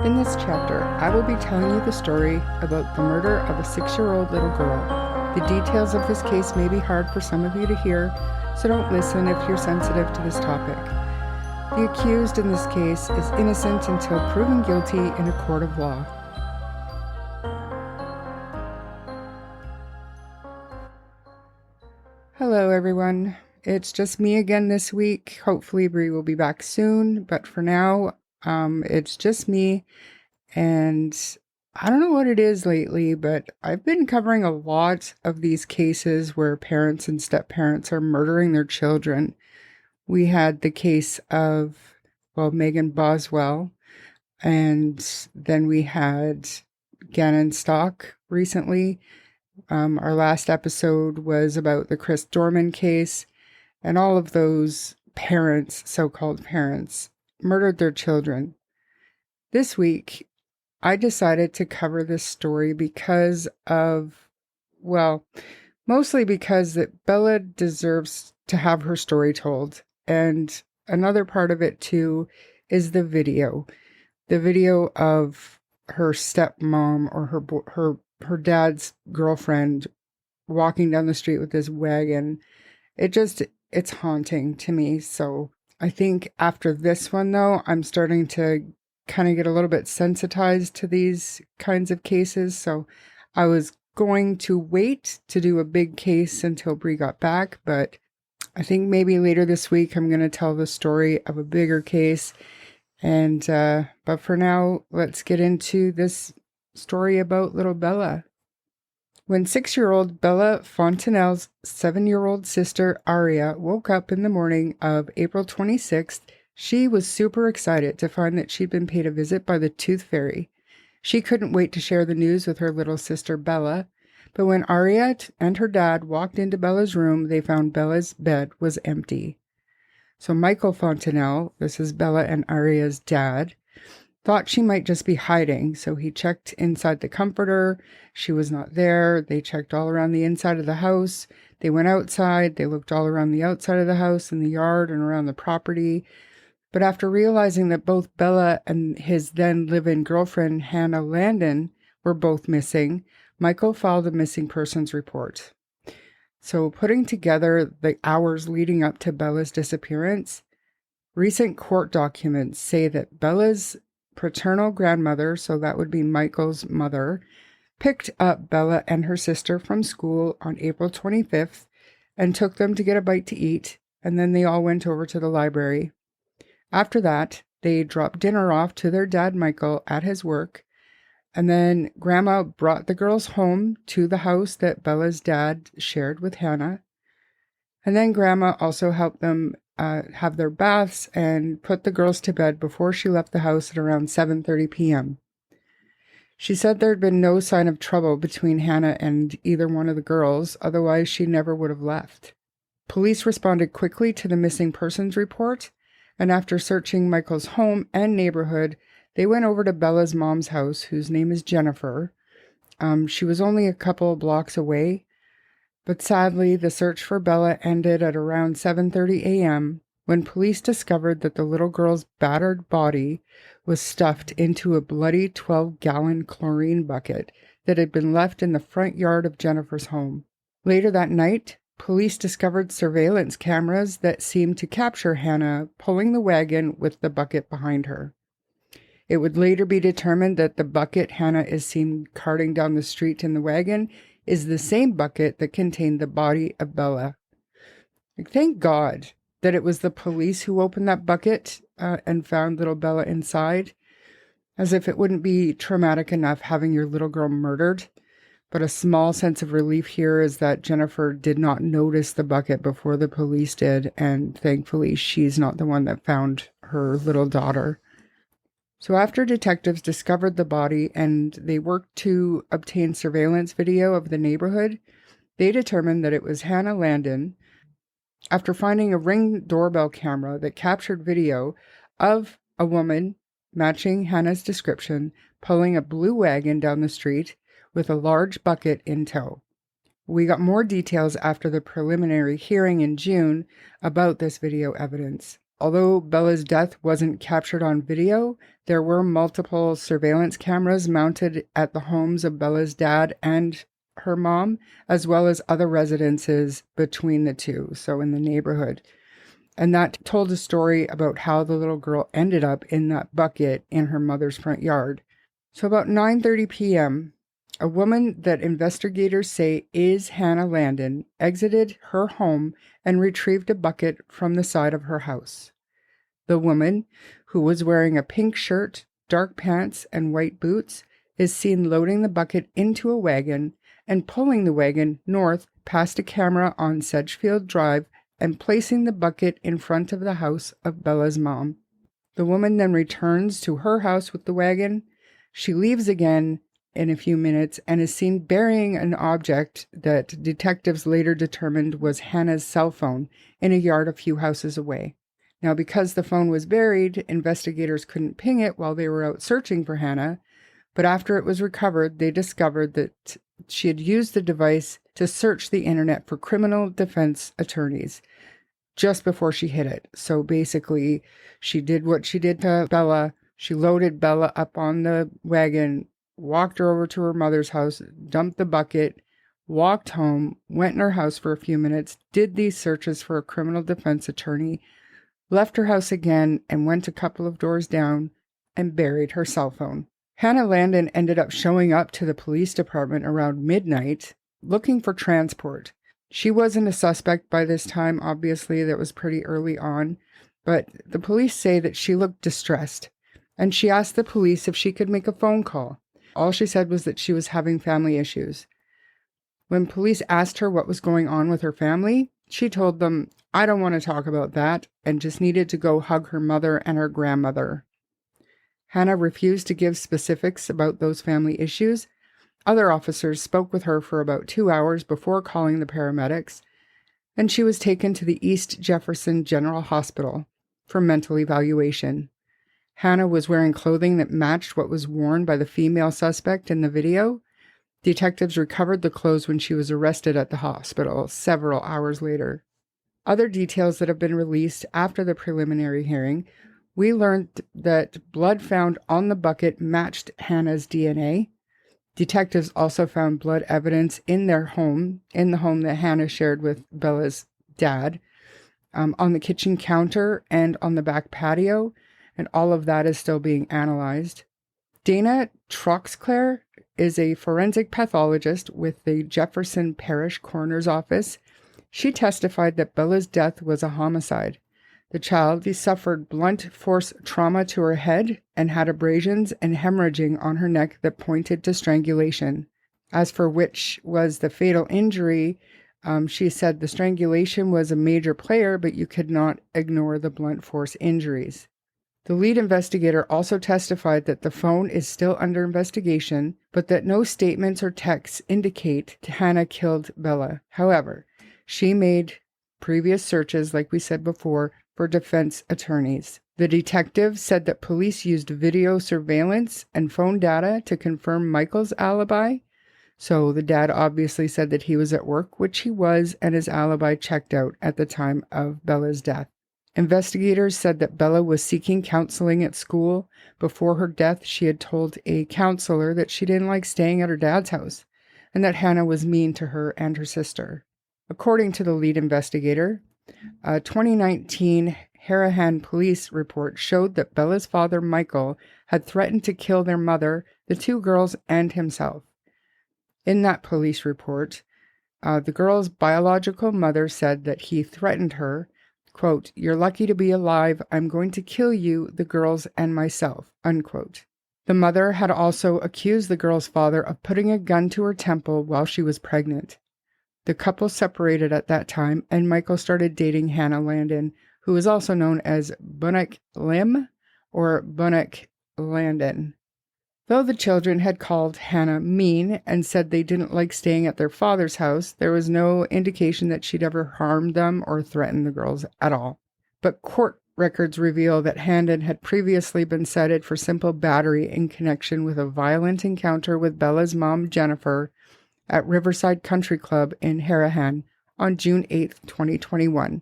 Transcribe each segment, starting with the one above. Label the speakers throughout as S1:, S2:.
S1: In this chapter, I will be telling you the story about the murder of a 6-year-old little girl. The details of this case may be hard for some of you to hear, so don't listen if you're sensitive to this topic. The accused in this case is innocent until proven guilty in a court of law. Hello everyone, it's just me again this week. Hopefully Bree will be back soon, but for now, it's just me, and I don't know what it is lately, but I've been covering a lot of these cases where parents and step-parents are murdering their children. We had the case of, Megan Boswell, and then we had Gannon Stock recently. Our last episode was about the Chris Dorman case, and all of those parents, so-called parents, murdered their children. This week, I decided to cover this story because of, mostly because that Bella deserves to have her story told. And another part of it too is the video of her stepmom or her dad's girlfriend walking down the street with this wagon. It's haunting to me. So I think after this one though, I'm starting to kind of get a little bit sensitized to these kinds of cases. So I was going to wait to do a big case until Bree got back, but I think maybe later this week I'm going to tell the story of a bigger case. And but for now, let's get into this story about little Bella. When 6-year-old Bella Fontenelle's 7-year-old sister Aria woke up in the morning of April 26th, she was super excited to find that she'd been paid a visit by the Tooth Fairy. She couldn't wait to share the news with her little sister Bella, but when Aria and her dad walked into Bella's room, they found Bella's bed was empty. So Michael Fontenelle, this is Bella and Aria's dad, thought she might just be hiding, so he checked inside the comforter. She was not there. They checked all around the inside of the house. They went outside. They looked all around the outside of the house, in the yard, and around the property. But after realizing that both Bella and his then live-in girlfriend, Hannah Landon, were both missing, Michael filed a missing persons report. So putting together the hours leading up to Bella's disappearance, recent court documents say that Bella's paternal grandmother, so that would be Michael's mother, picked up Bella and her sister from school on April 25th and took them to get a bite to eat, and then they all went over to the library. After that, they dropped dinner off to their dad Michael at his work, and then Grandma brought the girls home to the house that Bella's dad shared with Hannah. And then Grandma also helped them have their baths and put the girls to bed before she left the house at around 7:30 p.m. She said there had been no sign of trouble between Hannah and either one of the girls, otherwise she never would have left. Police responded quickly to the missing persons report, and after searching Michael's home and neighborhood, they went over to Bella's mom's house, whose name is Jennifer. She was only a couple of blocks away, but sadly, the search for Bella ended at around 7:30 a.m. when police discovered that the little girl's battered body was stuffed into a bloody 12-gallon chlorine bucket that had been left in the front yard of Jennifer's home. Later that night, police discovered surveillance cameras that seemed to capture Hannah pulling the wagon with the bucket behind her. It would later be determined that the bucket Hannah is seen carting down the street in the wagon is the same bucket that contained the body of Bella. Thank God that it was the police who opened that bucket and found little Bella inside, as if it wouldn't be traumatic enough having your little girl murdered. But a small sense of relief here is that Jennifer did not notice the bucket before the police did, and thankfully she's not the one that found her little daughter. So after detectives discovered the body and they worked to obtain surveillance video of the neighborhood, they determined that it was Hannah Landon. After finding a Ring doorbell camera that captured video of a woman matching Hannah's description pulling a blue wagon down the street with a large bucket in tow. We got more details after the preliminary hearing in June about this video evidence. Although Bella's death wasn't captured on video, there were multiple surveillance cameras mounted at the homes of Bella's dad and her mom, as well as other residences between the two, so in the neighborhood. And that told a story about how the little girl ended up in that bucket in her mother's front yard. So about 9:30 p.m., a woman that investigators say is Hannah Landon exited her home and retrieved a bucket from the side of her house. The woman, who was wearing a pink shirt, dark pants, and white boots, is seen loading the bucket into a wagon and pulling the wagon north past a camera on Sedgefield Drive and placing the bucket in front of the house of Bella's mom. The woman then returns to her house with the wagon. She leaves again in a few minutes and is seen burying an object that detectives later determined was Hannah's cell phone in a yard a few houses away. Now, because the phone was buried, investigators couldn't ping it while they were out searching for Hannah, but after it was recovered, they discovered that she had used the device to search the internet for criminal defense attorneys just before she hid it. So basically, she did what she did to Bella. She loaded Bella up on the wagon, walked her over to her mother's house, dumped the bucket, walked home, went in her house for a few minutes, did these searches for a criminal defense attorney, left her house again, and went a couple of doors down and buried her cell phone. Hannah Landon ended up showing up to the police department around midnight looking for transport. She wasn't a suspect by this time, obviously, that was pretty early on, but the police say that she looked distressed, and she asked the police if she could make a phone call. All she said was that she was having family issues. When police asked her what was going on with her family, she told them, "I don't want to talk about that," and just needed to go hug her mother and her grandmother. Hannah refused to give specifics about those family issues. Other officers spoke with her for about 2 hours before calling the paramedics, and she was taken to the East Jefferson General Hospital for mental evaluation. Hannah was wearing clothing that matched what was worn by the female suspect in the video. Detectives recovered the clothes when she was arrested at the hospital several hours later. Other details that have been released after the preliminary hearing, we learned that blood found on the bucket matched Hannah's DNA. Detectives also found blood evidence in their home, in the home that Hannah shared with Bella's dad, on the kitchen counter and on the back patio, and all of that is still being analyzed. Dana Troxclair is a forensic pathologist with the Jefferson Parish Coroner's Office. She testified that Bella's death was a homicide. The child suffered blunt force trauma to her head and had abrasions and hemorrhaging on her neck that pointed to strangulation. As for which was the fatal injury, she said the strangulation was a major player, but you could not ignore the blunt force injuries. The lead investigator also testified that the phone is still under investigation, but that no statements or texts indicate Hannah killed Bella. However, she made previous searches, like we said before, for defense attorneys. The detective said that police used video surveillance and phone data to confirm Michael's alibi. So the dad obviously said that he was at work, which he was, and his alibi checked out at the time of Bella's death. Investigators said that Bella was seeking counseling at school. Before her death, she had told a counselor that she didn't like staying at her dad's house, and that Hannah was mean to her and her sister. According to the lead investigator, a 2019 Harahan police report showed that Bella's father, Michael, had threatened to kill their mother, the two girls, and himself. In that police report, the girl's biological mother said that he threatened her, quote, "You're lucky to be alive. I'm going to kill you, the girls, and myself," unquote. The mother had also accused the girl's father of putting a gun to her temple while she was pregnant. The couple separated at that time, and Michael started dating Hannah Landon, who is also known as Bunnock Lim or Bunnock Landon. Though the children had called Hannah mean and said they didn't like staying at their father's house, there was no indication that she'd ever harmed them or threatened the girls at all. But court records reveal that Landon had previously been cited for simple battery in connection with a violent encounter with Bella's mom, Jennifer, at Riverside Country Club in Harahan on June 8, 2021.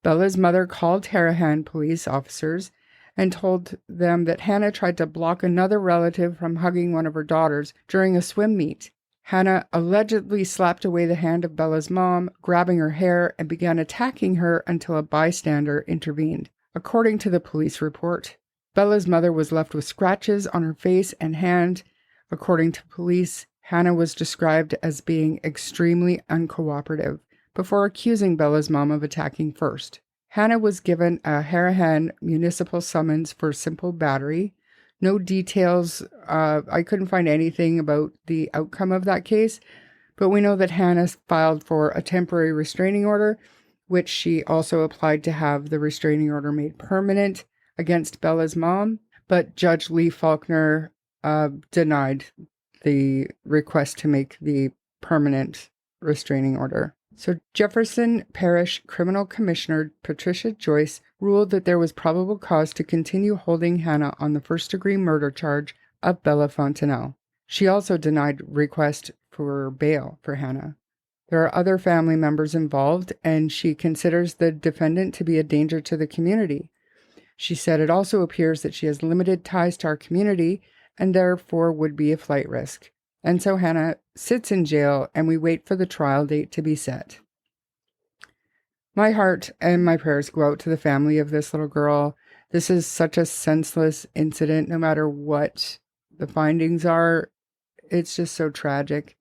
S1: Bella's mother called Harahan police officers and told them that Hannah tried to block another relative from hugging one of her daughters during a swim meet. Hannah allegedly slapped away the hand of Bella's mom, grabbing her hair, and began attacking her until a bystander intervened. According to the police report, Bella's mother was left with scratches on her face and hand. According to police, Hannah was described as being extremely uncooperative before accusing Bella's mom of attacking first. Hannah was given a Harahan municipal summons for simple battery. No details. I couldn't find anything about the outcome of that case, but we know that Hannah filed for a temporary restraining order, which she also applied to have the restraining order made permanent against Bella's mom. But Judge Lee Faulkner denied the request to make the permanent restraining order. So Jefferson Parish Criminal Commissioner Patricia Joyce ruled that there was probable cause to continue holding Hannah on the first-degree murder charge of Bella Fontenelle. She also denied request for bail for Hannah. There are other family members involved, and she considers the defendant to be a danger to the community. She said it also appears that she has limited ties to our community and therefore would be a flight risk. And so Hannah sits in jail, and we wait for the trial date to be set. My heart and my prayers go out to the family of this little girl. This is such a senseless incident, no matter what the findings are. It's just so tragic.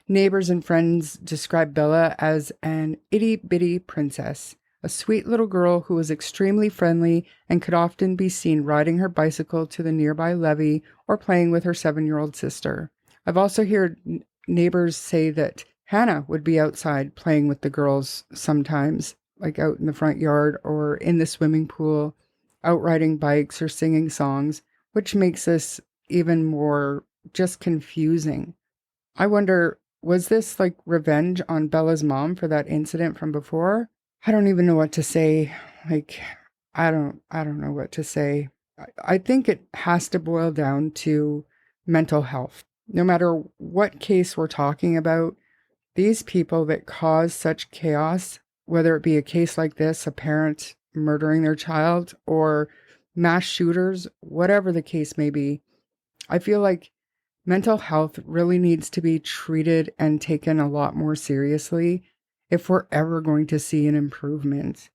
S1: Neighbors and friends describe Bella as an itty-bitty princess, a sweet little girl who was extremely friendly and could often be seen riding her bicycle to the nearby levee or playing with her 7-year-old sister. I've also heard neighbors say that Hannah would be outside playing with the girls sometimes, like out in the front yard or in the swimming pool, out riding bikes or singing songs, which makes this even more just confusing. I wonder, was this like revenge on Bella's mom for that incident from before? I don't even know what to say. I don't know what to say. I think it has to boil down to mental health. No matter what case we're talking about, these people that cause such chaos, whether it be a case like this, a parent murdering their child, or mass shooters, whatever the case may be, I feel like mental health really needs to be treated and taken a lot more seriously if we're ever going to see an improvement.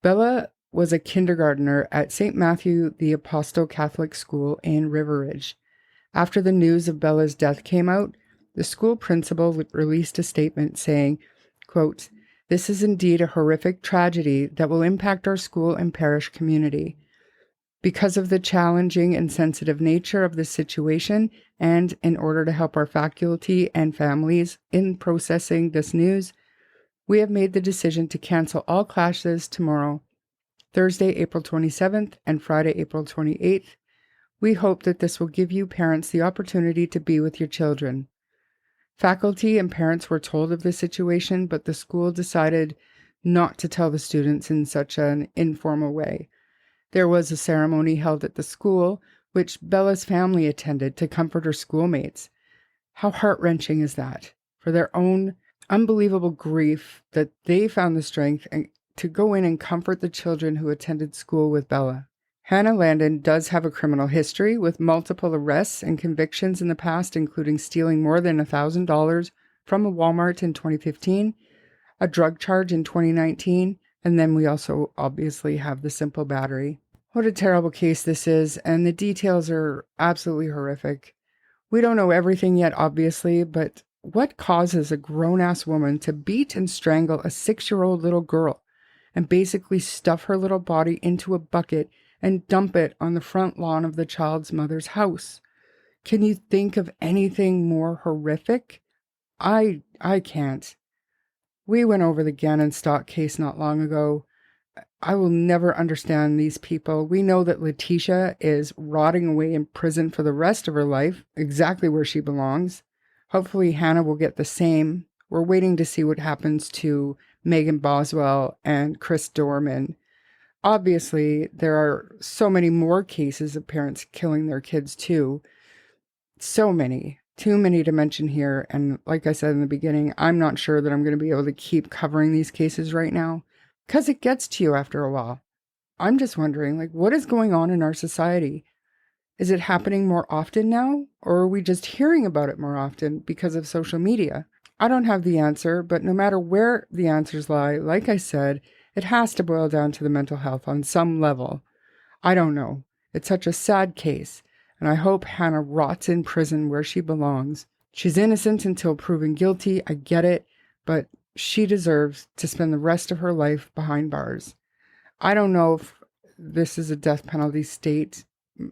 S1: Bella was a kindergartner at St. Matthew the Apostle Catholic School in River Ridge. After the news of Bella's death came out, the school principal released a statement saying, quote, "This is indeed a horrific tragedy that will impact our school and parish community. Because of the challenging and sensitive nature of this situation, and in order to help our faculty and families in processing this news, we have made the decision to cancel all classes tomorrow, Thursday, April 27th, and Friday, April 28th. We hope that this will give you parents the opportunity to be with your children. Faculty and parents were told of the situation, but the school decided not to tell the students in such an informal way. There was a ceremony held at the school, which Bella's family attended to comfort her schoolmates. How heart-wrenching is that? For their own unbelievable grief, that they found the strength to go in and comfort the children who attended school with Bella. Hannah Landon does have a criminal history with multiple arrests and convictions in the past, including stealing more than $1,000 from a Walmart in 2015, a drug charge in 2019, and then we also obviously have the simple battery. What a terrible case this is, and the details are absolutely horrific. We don't know everything yet, obviously, but what causes a grown-ass woman to beat and strangle a 6-year-old little girl and basically stuff her little body into a bucket and dump it on the front lawn of the child's mother's house? Can you think of anything more horrific? I can't. We went over the Gannon Stock case not long ago. I will never understand these people. We know that Letitia is rotting away in prison for the rest of her life, exactly where she belongs. Hopefully Hannah will get the same. We're waiting to see what happens to Megan Boswell and Chris Dorman. Obviously, there are so many more cases of parents killing their kids too. So many. Too many to mention here. And like I said in the beginning, I'm not sure that I'm going to be able to keep covering these cases right now. Because it gets to you after a while. I'm just wondering, like, what is going on in our society? Is it happening more often now, or are we just hearing about it more often because of social media? I don't have the answer, but no matter where the answers lie, like I said, it has to boil down to the mental health on some level. I don't know. It's such a sad case, and I hope Hannah rots in prison where she belongs. She's innocent until proven guilty, I get it, but she deserves to spend the rest of her life behind bars. I don't know if this is a death penalty state.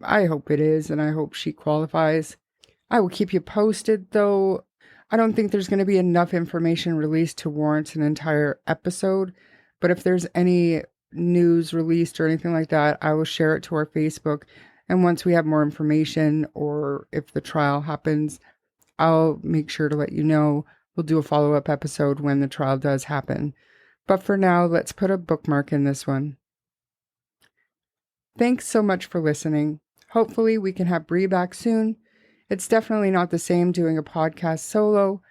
S1: I hope it is, and I hope she qualifies. I will keep you posted, though. I don't think there's going to be enough information released to warrant an entire episode, but if there's any news released or anything like that, I will share it to our Facebook. And once we have more information, or if the trial happens, I'll make sure to let you know. We'll do a follow-up episode when the trial does happen. But for now, let's put a bookmark in this one. Thanks so much for listening. Hopefully we can have Bree back soon. It's definitely not the same doing a podcast solo,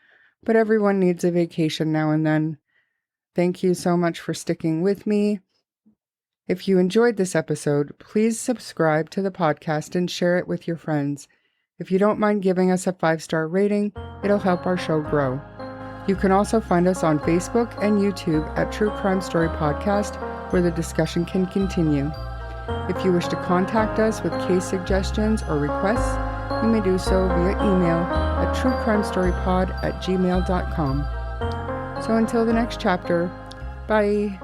S1: but everyone needs a vacation now and then. Thank you so much for sticking with me. If you enjoyed this episode, please subscribe to the podcast and share it with your friends. If you don't mind giving us a 5-star rating, it'll help our show grow. You can also find us on Facebook and YouTube at True Crime Story Podcast, where the discussion can continue. If you wish to contact us with case suggestions or requests, you may do so via email at truecrimestorypod@gmail.com. So until the next chapter, bye.